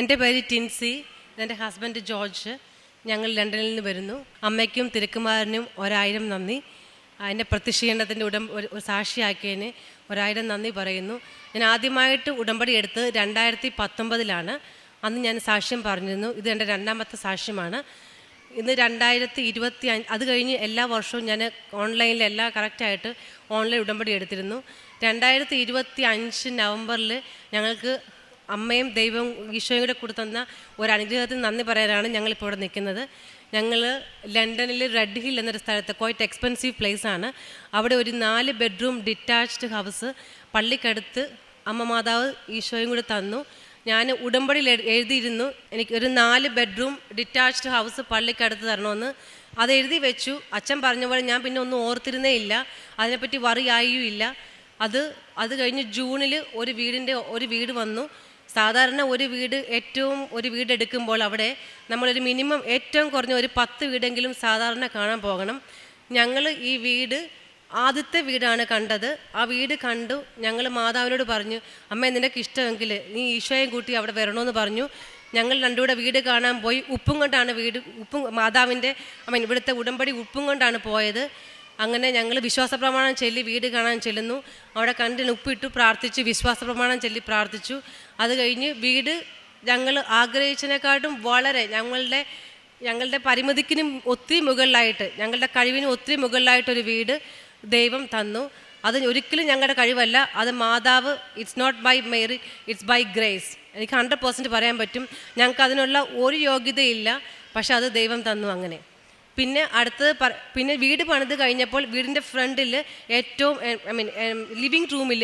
എൻ്റെ പേര് ടിൻസി, എൻ്റെ ഹസ്ബൻഡ് ജോർജ്. ഞങ്ങൾ ലണ്ടനിൽ നിന്ന് വരുന്നു. അമ്മയ്ക്കും തിരുക്കുമാരനും 1000 നന്ദി. എൻ്റെ പ്രതിഷേധത്തിൻ്റെ ഒരു സാക്ഷിയാക്കിയതിന് 1000 നന്ദി പറയുന്നു. ഞാൻ ആദ്യമായിട്ട് ഉടമ്പടി എടുത്ത് 2019 അന്ന് ഞാൻ സാക്ഷ്യം പറഞ്ഞിരുന്നു. ഇത് എൻ്റെ രണ്ടാമത്തെ സാക്ഷ്യമാണ്. ഇന്ന് 2025. അത് കഴിഞ്ഞ് എല്ലാ വർഷവും ഞാൻ ഓൺലൈനിൽ എല്ലാം കറക്റ്റായിട്ട് ഓൺലൈൻ ഉടമ്പടി എടുത്തിരുന്നു. 2025 നവംബറിൽ ഞങ്ങൾക്ക് അമ്മയും ദൈവവും ഈശോയും കൂടെ കൊടുത്തുന്ന ഒരു അനുഗ്രഹത്തിന് നന്ദി പറയാനാണ് ഞങ്ങളിപ്പോൾ ഇവിടെ നിൽക്കുന്നത്. ഞങ്ങൾ ലണ്ടനിൽ റെഡ് ഹിൽ എന്നൊരു സ്ഥലത്ത് ക്വൈറ്റ് എക്സ്പെൻസീവ് പ്ലേസാണ്. അവിടെ ഒരു 4 ബെഡ്റൂം ഡിറ്റാച്ച്ഡ് ഹൗസ് പള്ളിക്കടുത്ത് അമ്മ മാതാവ് ഈശോയും കൂടെ തന്നു. ഞാൻ ഉടമ്പടിയിൽ എഴുതിയിരുന്നു എനിക്ക് ഒരു 4 ബെഡ്റൂം ഡിറ്റാച്ച്ഡ് ഹൗസ് പള്ളിക്കടുത്ത് തരണമെന്ന്. അത് എഴുതി വെച്ചു. അച്ഛൻ പറഞ്ഞ പോലെ ഞാൻ പിന്നെ ഒന്നും ഓർത്തിരുന്നേ ഇല്ല, അതിനെപ്പറ്റി വറിയായും ഇല്ല. അത് കഴിഞ്ഞ് ജൂണിൽ ഒരു വീട് വന്നു. സാധാരണ ഒരു വീട് എടുക്കുമ്പോൾ അവിടെ നമ്മളൊരു മിനിമം ഏറ്റവും കുറഞ്ഞ ഒരു 10 വീടെങ്കിലും സാധാരണ കാണാൻ പോകണം. ഞങ്ങൾ ഈ ആദ്യത്തെ വീടാണ് കണ്ടത്. ആ വീട് കണ്ടു. ഞങ്ങൾ മാതാവിനോട് പറഞ്ഞു, അമ്മ നിനക്ക് ഇഷ്ടമെങ്കിൽ നീ ഈശോയും കൂട്ടി അവിടെ വരണമെന്ന് പറഞ്ഞു. ഞങ്ങൾ രണ്ടുകൂടെ വീട് കാണാൻ പോയി. ഉപ്പും കൊണ്ടാണ് മാതാവിൻ്റെ ഇവിടുത്തെ ഉടമ്പടി ഉപ്പും കൊണ്ടാണ് പോയത്. അങ്ങനെ ഞങ്ങൾ വിശ്വാസ പ്രമാണം ചൊല്ലി വീട് കാണാൻ ചെല്ലുന്നു. അവിടെ കണ്ടിന് ഉപ്പിട്ടു പ്രാർത്ഥിച്ചു, വിശ്വാസ പ്രമാണം ചൊല്ലി പ്രാർത്ഥിച്ചു. അത് കഴിഞ്ഞ് വീട് ഞങ്ങൾ ആഗ്രഹിച്ചതിനെക്കാട്ടും വളരെ ഞങ്ങളുടെ പരിമിതിക്കിനും ഒത്തിരി മുകളിലായിട്ട്, ഞങ്ങളുടെ കഴിവിനും ഒത്തിരി മുകളിലായിട്ടൊരു വീട് ദൈവം തന്നു. അത് ഒരിക്കലും ഞങ്ങളുടെ കഴിവല്ല, അത് മാതാവ്. It's not by Mary, it's by grace. എനിക്ക് 100% പറയാൻ പറ്റും. ഞങ്ങൾക്ക് അതിനുള്ള ഒരു യോഗ്യതയില്ല, പക്ഷെ അത് ദൈവം തന്നു. അങ്ങനെ പിന്നെ വീട് പണിത് കഴിഞ്ഞപ്പോൾ വീടിൻ്റെ ഫ്രണ്ടിൽ ഏറ്റവും ലിവിങ് റൂമിൽ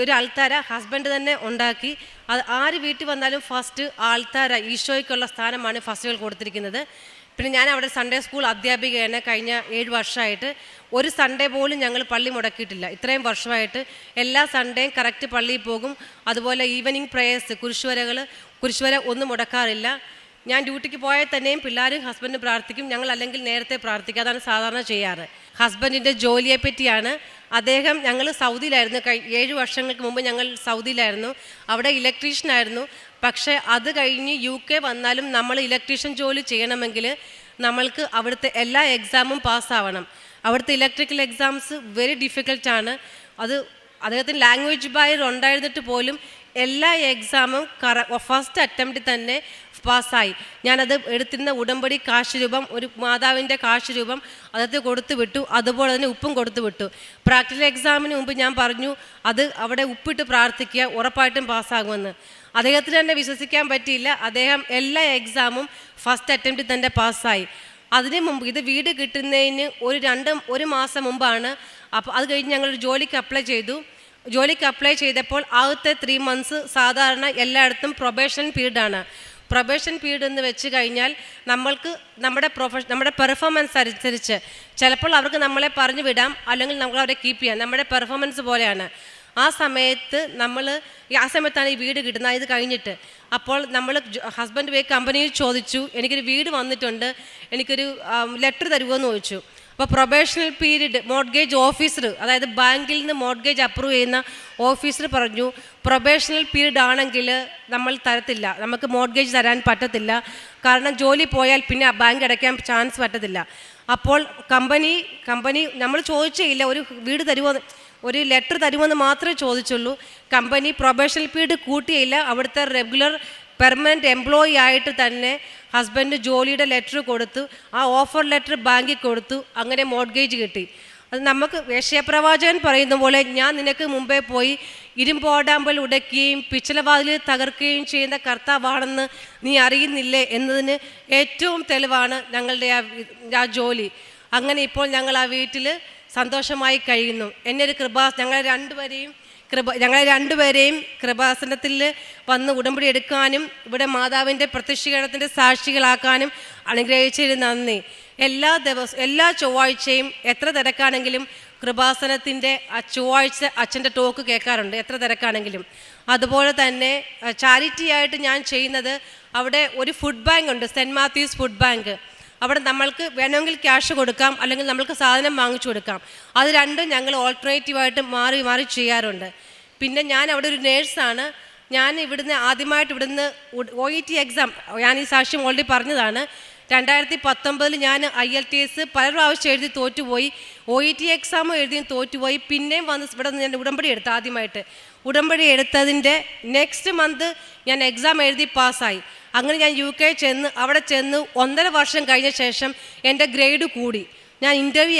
ഒരു അൾത്താര ഹസ്ബൻഡ് തന്നെ ഉണ്ടാക്കി. അത് ആര് വീട്ടിൽ വന്നാലും ഫസ്റ്റ് ആൾത്താര ഈശോയ്ക്കുള്ള സ്ഥാനമാണ് ഫസ്റ്റുകൾ കൊടുത്തിരിക്കുന്നത്. പിന്നെ ഞാൻ അവിടെ സൺഡേ സ്കൂൾ അധ്യാപികയാണ്. കഴിഞ്ഞ 7 വർഷമായിട്ട് ഒരു സൺഡേ പോലും ഞങ്ങൾ പള്ളി മുടക്കിയിട്ടില്ല. ഇത്രയും വർഷമായിട്ട് എല്ലാ സൺഡേയും കറക്റ്റ് പള്ളിയിൽ പോകും. അതുപോലെ ഈവനിങ് പ്രേയേഴ്സ്, കുരിശുവര ഒന്നും മുടക്കാറില്ല. ഞാൻ ഡ്യൂട്ടിക്ക് പോയാൽ തന്നെയും പിള്ളേരും ഹസ്ബൻഡ് പ്രാർത്ഥിക്കും. ഞങ്ങൾ അല്ലെങ്കിൽ നേരത്തെ പ്രാർത്ഥിക്കും. അതാണ് സാധാരണ ചെയ്യാറ്. ഹസ്ബൻഡിൻ്റെ ജോലിയെ പറ്റിയാണ്. ഞങ്ങൾ സൗദിയിലായിരുന്നു. 7 വർഷങ്ങൾക്ക് മുമ്പ് ഞങ്ങൾ സൗദിയിലായിരുന്നു. അവിടെ ഇലക്ട്രീഷ്യനായിരുന്നു. പക്ഷേ അത് കഴിഞ്ഞ് UK വന്നാലും നമ്മൾ ഇലക്ട്രീഷ്യൻ ജോലി ചെയ്യണമെങ്കിൽ നമ്മൾക്ക് അവിടുത്തെ എല്ലാ എക്സാമും പാസ്സാവണം. അവിടുത്തെ ഇലക്ട്രിക്കൽ എക്സാംസ് വെരി ഡിഫിക്കൽട്ടാണ്. അദ്ദേഹത്തിന് ലാംഗ്വേജ് ബാരിയർ ഉണ്ടായിരുന്നിട്ട് പോലും എല്ലാ എക്സാമും ഫസ്റ്റ് അറ്റംപ്റ്റിൽ തന്നെ പാസ്സായി. ഞാനത് എടുത്തിരുന്ന ഉടമ്പടി കാശ് രൂപം, ഒരു മാതാവിൻ്റെ കാശ് രൂപം അതത് കൊടുത്തു വിട്ടു. അതുപോലെ തന്നെ ഉപ്പും കൊടുത്തു വിട്ടു. പ്രാക്ടിക്കൽ എക്സാമിന് മുമ്പ് ഞാൻ പറഞ്ഞു, അവിടെ ഉപ്പിട്ട് പ്രാർത്ഥിക്കുക, ഉറപ്പായിട്ടും പാസ്സാകുമെന്ന്. അദ്ദേഹത്തിന് തന്നെ വിശ്വസിക്കാൻ പറ്റിയില്ല. അദ്ദേഹം എല്ലാ എക്സാമും ഫസ്റ്റ് അറ്റംപ്റ്റിൽ തന്നെ പാസ്സായി. അതിന് മുമ്പ് ഇത് വീട് കിട്ടുന്നതിന് ഒരു മാസം മുമ്പാണ്. അപ്പോൾ അത് കഴിഞ്ഞ് ഞങ്ങളൊരു ജോലിക്ക് അപ്ലൈ ചെയ്തപ്പോൾ ആദ്യത്തെ 3 months സാധാരണ എല്ലായിടത്തും പ്രൊബേഷൻ പീരീഡാണ്. പ്രൊബേഷൻ പീരീഡ് എന്ന് വെച്ച് കഴിഞ്ഞാൽ നമ്മൾക്ക് നമ്മുടെ പെർഫോമൻസ് അനുസരിച്ച് ചിലപ്പോൾ അവർക്ക് നമ്മളെ പറഞ്ഞു വിടാം, അല്ലെങ്കിൽ നമ്മൾ അവരെ കീപ്പ് ചെയ്യാം. നമ്മുടെ പെർഫോമൻസ് പോലെയാണ്. ആ സമയത്താണ് ഈ വീട് കിട്ടുന്നത്. ഇത് കഴിഞ്ഞിട്ട് അപ്പോൾ ഹസ്ബൻഡ് പോയി കമ്പനിയിൽ ചോദിച്ചു, എനിക്കൊരു വീട് വന്നിട്ടുണ്ട്, എനിക്കൊരു ലെറ്റർ തരുമോ എന്ന് ചോദിച്ചു. അപ്പോൾ പ്രൊബേഷണൽ പീരീഡ് മോർഗേജ് ഓഫീസർ, അതായത് ബാങ്കിൽ നിന്ന് മോർഗേജ് അപ്രൂവ് ചെയ്യുന്ന ഓഫീസർ പറഞ്ഞു, പ്രൊബേഷണൽ പീരീഡ് ആണെങ്കിൽ നമ്മൾ തരത്തില്ല, നമുക്ക് മോർഗേജ് തരാൻ പറ്റത്തില്ല. കാരണം ജോലി പോയാൽ പിന്നെ ബാങ്ക് അടയ്ക്കാൻ ചാൻസ് പറ്റത്തില്ല. അപ്പോൾ കമ്പനി നമ്മൾ ചോദിച്ചില്ല, ഒരു വീട് തരുമോ, ഒരു ലെറ്റർ തരുമെന്ന് മാത്രമേ ചോദിച്ചുള്ളൂ. കമ്പനി പ്രൊബേഷണൽ പീരീഡ് കൂട്ടിയില്ല. അവിടുത്തെ റെഗുലർ പെർമനൻറ്റ് എംപ്ലോയി ആയിട്ട് തന്നെ ഹസ്ബൻഡ് ജോലിയുടെ ലെറ്റർ കൊടുത്തു. ആ ഓഫർ ലെറ്റർ ബാങ്കിൽ കൊടുത്തു. അങ്ങനെ മോർഗേജ് കിട്ടി. അത് നമുക്ക് യശയ്യാപ്രവാചകൻ പറയുന്ന പോലെ, ഞാൻ നിനക്ക് മുമ്പേ പോയി ഇരുമ്പോടാമ്പൽ ഉടയ്ക്കുകയും പിച്ചളവാതിൽ തകർക്കുകയും ചെയ്യുന്ന കർത്താവാണെന്ന് നീ അറിയുന്നില്ലേ എന്നതിന് ഏറ്റവും തെളിവാണ് ഞങ്ങളുടെ ആ ജോലി. അങ്ങനെ ഇപ്പോൾ ഞങ്ങൾ ആ വീട്ടിൽ സന്തോഷമായി കഴിയുന്നു. ഞങ്ങളെ രണ്ടുപേരെയും കൃപാസനത്തിൽ വന്ന് ഉടമ്പടി എടുക്കാനും ഇവിടെ മാതാവിൻ്റെ പ്രത്യക്ഷീകരണത്തിൻ്റെ സാക്ഷികളാക്കാനും അനുഗ്രഹിച്ചതിന് നന്ദി. എല്ലാ ചൊവ്വാഴ്ചയും എത്ര തിരക്കാണെങ്കിലും കൃപാസനത്തിൻ്റെ ചൊവ്വാഴ്ച അച്ഛൻ്റെ ടോക്ക് കേൾക്കാറുണ്ട്, എത്ര തിരക്കാണെങ്കിലും. അതുപോലെ തന്നെ ചാരിറ്റി ആയിട്ട് ഞാൻ ചെയ്യുന്നത്, അവിടെ ഒരു ഫുഡ് ബാങ്ക് ഉണ്ട്, സെൻറ്റ് മാത്യൂസ് ഫുഡ് ബാങ്ക്. അവിടെ നമ്മൾക്ക് വേണമെങ്കിൽ ക്യാഷ് കൊടുക്കാം, അല്ലെങ്കിൽ നമ്മൾക്ക് സാധനം വാങ്ങിച്ചു കൊടുക്കാം. അത് രണ്ടും ഞങ്ങൾ ഓൾട്ടർനേറ്റീവായിട്ട് മാറി ചെയ്യാറുണ്ട്. പിന്നെ ഞാൻ അവിടെ ഒരു നേഴ്സാണ്. ഞാൻ ആദ്യമായിട്ട് ഇവിടുന്ന് OET എക്സാം, ഞാൻ ഈ സാക്ഷ്യം ഓൾറെഡി പറഞ്ഞതാണ്. 2019 ഞാൻ IELTS പല പ്രാവശ്യം എഴുതി തോറ്റുപോയി. OET എക്സാം എഴുതിയും തോറ്റുപോയി. പിന്നെയും വന്ന് ഇവിടെ നിന്ന് ഞാൻ ഉടമ്പടി എടുത്തു. ആദ്യമായിട്ട് ഉടമ്പടി എടുത്തതിൻ്റെ നെക്സ്റ്റ് മന്ത് ഞാൻ എക്സാം എഴുതി പാസ്സായി. അങ്ങനെ ഞാൻ UK അവിടെ ചെന്ന് 1.5 വർഷം കഴിഞ്ഞ ശേഷം എൻ്റെ ഗ്രേഡ് കൂടി. ഞാൻ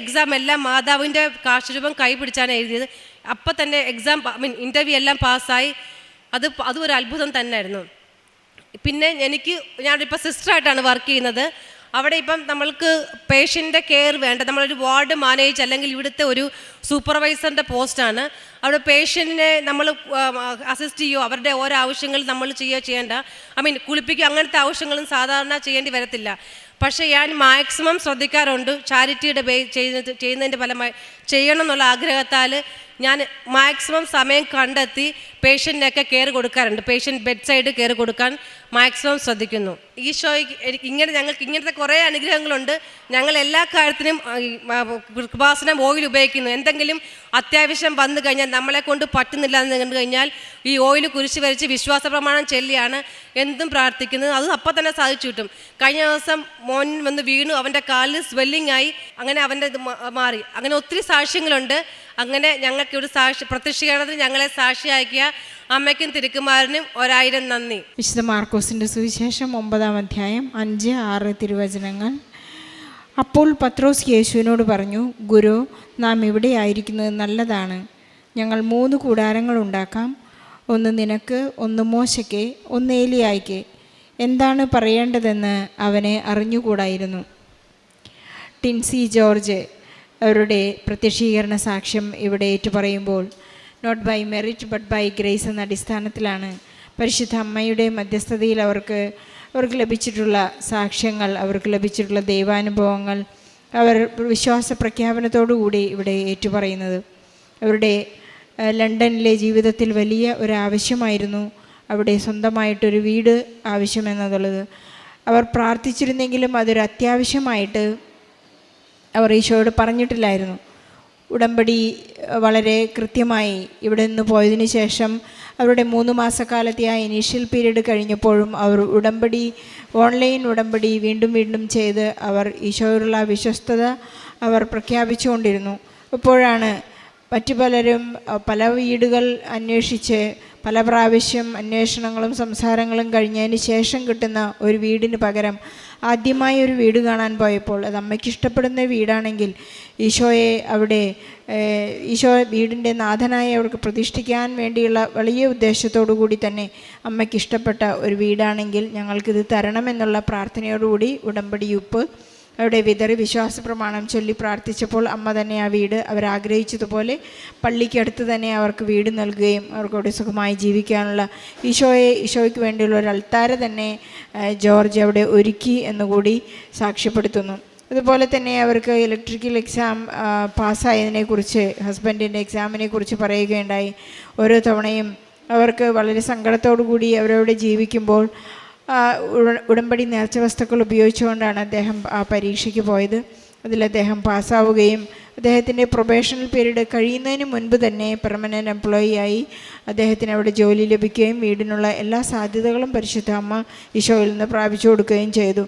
എക്സാം എല്ലാം മാതാവിൻ്റെ കാശുരൂപം കൈ പിടിച്ചാണ് എഴുതിയത്. അപ്പം തന്നെ ഇൻ്റർവ്യൂ എല്ലാം പാസ്സായി. അതും ഒരു അത്ഭുതം തന്നെയായിരുന്നു. പിന്നെ ഞാനിപ്പോൾ സിസ്റ്ററായിട്ടാണ് വർക്ക് ചെയ്യുന്നത്. അവിടെ ഇപ്പം നമ്മൾക്ക് പേഷ്യൻ്റെ കെയർ വേണ്ട, നമ്മളൊരു വാർഡ് മാനേജ് അല്ലെങ്കിൽ ഇവിടുത്തെ ഒരു സൂപ്പർവൈസറിൻ്റെ പോസ്റ്റാണ്. അവിടെ പേഷ്യൻറ്റിനെ നമ്മൾ അസിസ്റ്റ് ചെയ്യുമോ, അവരുടെ ഓരോ ആവശ്യങ്ങൾ നമ്മൾ ചെയ്യേണ്ട, കുളിപ്പിക്കുക, അങ്ങനത്തെ ആവശ്യങ്ങളും സാധാരണ ചെയ്യേണ്ടി വരത്തില്ല. പക്ഷേ ഞാൻ മാക്സിമം ശ്രദ്ധിക്കാറുണ്ട്. ചാരിറ്റിയുടെ ചെയ്യുന്നതിൻ്റെ ഫലമായി ചെയ്യണം എന്നുള്ള ആഗ്രഹത്താൽ ഞാൻ മാക്സിമം സമയം കണ്ടെത്തി പേഷ്യൻറ്റിനൊക്കെ കെയർ കൊടുക്കാറുണ്ട്. പേഷ്യൻ്റ് ബെഡ് സൈഡ് കെയർ കൊടുക്കാൻ മാക്സിമം ശ്രദ്ധിക്കുന്നു. ഈശോയ്ക്ക് ഞങ്ങൾക്ക് ഇങ്ങനത്തെ കുറേ അനുഗ്രഹങ്ങളുണ്ട്. ഞങ്ങൾ എല്ലാ കാര്യത്തിനും കൃപാസനം ഓയിൽ ഉപയോഗിക്കുന്നു. എന്തെങ്കിലും അത്യാവശ്യം വന്നു കഴിഞ്ഞാൽ, നമ്മളെ കൊണ്ട് പറ്റുന്നില്ല എന്ന് കണ്ടു കഴിഞ്ഞാൽ ഈ ഓയിൽ കുരിശ് വരച്ച് വിശ്വാസ പ്രമാണം ചൊല്ലിയാണ് എന്തും പ്രാർത്ഥിക്കുന്നത്. അത് അപ്പം തന്നെ സാധിച്ചു കിട്ടും. കഴിഞ്ഞ ദിവസം മോൻ വന്ന് വീണു, അവൻ്റെ കാലിൽ സ്വെല്ലിംഗ് ആയി, അങ്ങനെ അവൻ്റെ ഇത് മാറി. അങ്ങനെ ഒത്തിരി സാക്ഷ്യങ്ങളുണ്ട്. അങ്ങനെ ഞങ്ങൾക്ക് ഒരു പ്രത്യക്ഷീകരണത്തിന് ഞങ്ങളെ സാക്ഷിയാക്കിയ അമ്മയ്ക്കും തിരുക്കുമാരനും 1000 നന്ദി. വിശുദ്ധ മാർക്കോസിൻ്റെ സുവിശേഷം 9-ാം അധ്യായം 5-6 തിരുവചനങ്ങൾ. അപ്പോൾ പത്രോസ് യേശുവിനോട് പറഞ്ഞു, ഗുരു, നാം ഇവിടെ ആയിരിക്കുന്നത് നല്ലതാണ്. ഞങ്ങൾ 3 കൂടാരങ്ങൾ ഉണ്ടാക്കാം. ഒന്ന് നിനക്ക്, ഒന്ന് മോശയ്ക്ക്, ഒന്ന് ഏലിയായ്ക്ക്. എന്താണ് പറയേണ്ടതെന്ന് അവനെ അറിഞ്ഞുകൂടായിരുന്നു. ടിൻസി ജോർജ് അവരുടെ പ്രത്യക്ഷീകരണ സാക്ഷ്യം ഇവിടെ ഏറ്റുപറയുമ്പോൾ not by merit but by grace എന്ന അടിസ്ഥാനത്തിലാണ് പരിശുദ്ധ അമ്മയുടെ മധ്യസ്ഥതയിൽ അവർക്ക് ലഭിച്ചിട്ടുള്ള സാക്ഷ്യങ്ങൾ, അവർക്ക് ലഭിച്ചിട്ടുള്ള ദൈവാനുഭവങ്ങൾ അവർ വിശ്വാസ പ്രഖ്യാപനത്തോടുകൂടി ഇവിടെ ഏറ്റുപറയുന്നത്. അവരുടെ ലണ്ടനിലെ ജീവിതത്തിൽ വലിയ ഒരു ആവശ്യമായിരുന്നു അവിടെ സ്വന്തമായിട്ടൊരു വീട് ആവശ്യമെന്നുള്ളത്. അവർ പ്രാർത്ഥിച്ചിരുന്നെങ്കിലും അതൊരു അത്യാവശ്യമായിട്ട് അവർ ഈശോയോട് പറഞ്ഞിട്ടില്ലായിരുന്നു. ഉടമ്പടി വളരെ കൃത്യമായി ഇവിടെ നിന്ന് പോയതിനു ശേഷം അവരുടെ 3 മാസക്കാലത്തെ ആ ഇനീഷ്യൽ പീരീഡ് കഴിഞ്ഞപ്പോഴും അവർ ഓൺലൈൻ ഉടമ്പടി വീണ്ടും ചെയ്ത് അവർ ഈശോയോടുള്ള വിശ്വസ്തത അവർ പ്രഖ്യാപിച്ചുകൊണ്ടിരുന്നു. അപ്പോഴാണ് മറ്റു പലരും പല വീടുകൾ അന്വേഷിച്ച് പല പ്രാവശ്യം അന്വേഷണങ്ങളും സംസാരങ്ങളും കഴിഞ്ഞതിന് ശേഷം കിട്ടുന്ന ഒരു വീടിന് പകരം ആദ്യമായി ഒരു വീട് കാണാൻ പോയപ്പോൾ അത് അമ്മയ്ക്ക് ഇഷ്ടപ്പെടുന്ന വീടാണെങ്കിൽ ഈശോ വീടിൻ്റെ നാഥനായി അവർക്ക് പ്രതിഷ്ഠിക്കാൻ വേണ്ടിയുള്ള വലിയ ഉദ്ദേശത്തോടു കൂടി തന്നെ അമ്മയ്ക്ക് ഇഷ്ടപ്പെട്ട ഒരു വീടാണെങ്കിൽ ഞങ്ങൾക്കിത് തരണമെന്നുള്ള പ്രാർത്ഥനയോടുകൂടി ഉടമ്പടിയുപ്പ് അവിടെ വിതറി വിശ്വാസ പ്രമാണം ചൊല്ലി പ്രാർത്ഥിച്ചപ്പോൾ അമ്മ തന്നെ ആ വീട് അവരാഗ്രഹിച്ചതുപോലെ പള്ളിക്കടുത്ത് തന്നെ അവർക്ക് വീട് നൽകുകയും അവർക്കവിടെ സുഖമായി ജീവിക്കാനുള്ള ഈശോയ്ക്ക് വേണ്ടിയുള്ള ഒരു അൾത്താര തന്നെ ജോർജ് അവിടെ ഒരുക്കി എന്നുകൂടി സാക്ഷ്യപ്പെടുത്തുന്നു. അതുപോലെ തന്നെ അവർക്ക് ഇലക്ട്രിക്കൽ എക്സാം പാസ്സായതിനെക്കുറിച്ച്, ഹസ്ബൻഡിൻ്റെ എക്സാമിനെ കുറിച്ച് പറയുകയുണ്ടായി. ഓരോ തവണയും അവർക്ക് വളരെ സങ്കടത്തോടു കൂടി അവരവിടെ ജീവിക്കുമ്പോൾ ഉടമ്പടി നേർച്ച വസ്തുക്കൾ ഉപയോഗിച്ചുകൊണ്ടാണ് അദ്ദേഹം ആ പരീക്ഷയ്ക്ക് പോയത്. അതിൽ അദ്ദേഹം പാസ്സാവുകയും അദ്ദേഹത്തിൻ്റെ പ്രൊബേഷണൽ പീരീഡ് കഴിയുന്നതിന് മുൻപ് തന്നെ പെർമനൻ്റ് എംപ്ലോയി ആയി അദ്ദേഹത്തിന് അവിടെ ജോലി ലഭിക്കുകയും വീടിനുള്ള എല്ലാ സാധ്യതകളും പരിശുദ്ധ അമ്മ ഈശോയിൽ നിന്ന് പ്രാപിച്ചു കൊടുക്കുകയും ചെയ്തു.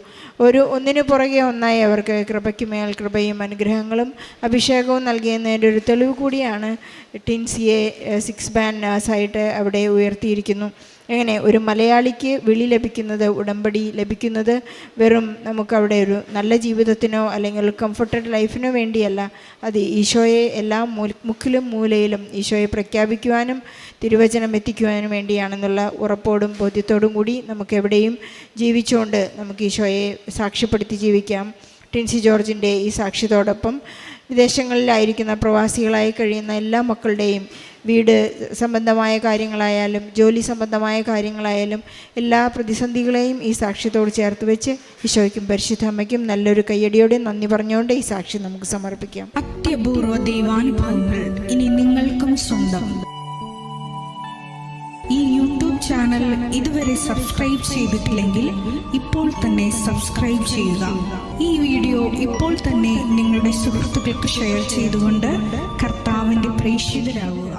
ഒന്നിനു പുറകെ ഒന്നായി അവർക്ക് കൃപയ്ക്ക് മേൽ കൃപയും അനുഗ്രഹങ്ങളും അഭിഷേകവും നൽകിയെന്നതിൻ്റെ ഒരു തെളിവ് കൂടിയാണ് ടിൻസിയെ 6 ബാൻഡ് നേഴ്സായിട്ട് അവിടെ ഉയർത്തിയിരിക്കുന്നു. എങ്ങനെ ഒരു മലയാളിക്ക് വിളി ലഭിക്കുന്നത്, ഉടമ്പടി ലഭിക്കുന്നത് വെറും നമുക്കവിടെ ഒരു നല്ല ജീവിതത്തിനോ അല്ലെങ്കിൽ കംഫർട്ടഡ് ലൈഫിനോ വേണ്ടിയല്ല, അത് ഈശോയെ എല്ലാ മുക്കിലും മൂലയിലും ഈശോയെ പ്രഖ്യാപിക്കുവാനും തിരുവചനം എത്തിക്കുവാനും വേണ്ടിയാണെന്നുള്ള ഉറപ്പോടും ബോധ്യത്തോടും കൂടി നമുക്കെവിടെയും ജീവിച്ചുകൊണ്ട് നമുക്ക് ഈശോയെ സാക്ഷ്യപ്പെടുത്തി ജീവിക്കാം. ടിൻസി ജോർജിൻ്റെ ഈ സാക്ഷ്യത്തോടൊപ്പം വിദേശങ്ങളിലായിരിക്കുന്ന പ്രവാസികളായി കഴിയുന്ന എല്ലാ മക്കളുടെയും വീട് സംബന്ധമായ കാര്യങ്ങളായാലും ജോലി സംബന്ധമായ കാര്യങ്ങളായാലും എല്ലാ പ്രതിസന്ധികളെയും ഈ സാക്ഷ്യത്തോട് ചേർത്ത് വെച്ച് ഈശോയ്ക്കും പരിശുദ്ധ അമ്മയ്ക്കും നല്ലൊരു കയ്യടിയോടെ നന്ദി പറഞ്ഞുകൊണ്ട് ഈ സാക്ഷ്യം നമുക്ക് സമർപ്പിക്കാം. അത്യപൂർവ ദൈവാനുഭവങ്ങൾ ഇനി നിങ്ങൾക്കും സ്വന്തം. ഈ യൂട്യൂബ് ചാനൽ ഇതുവരെ സബ്സ്ക്രൈബ് ചെയ്തിട്ടില്ലെങ്കിൽ ഇപ്പോൾ തന്നെ സബ്സ്ക്രൈബ് ചെയ്യുക. ഈ വീഡിയോ ഇപ്പോൾ തന്നെ നിങ്ങളുടെ സുഹൃത്തുക്കൾക്ക് ഷെയർ ചെയ്തുകൊണ്ട് കർത്താവിൻ്റെ പ്രേക്ഷിതരാകുക.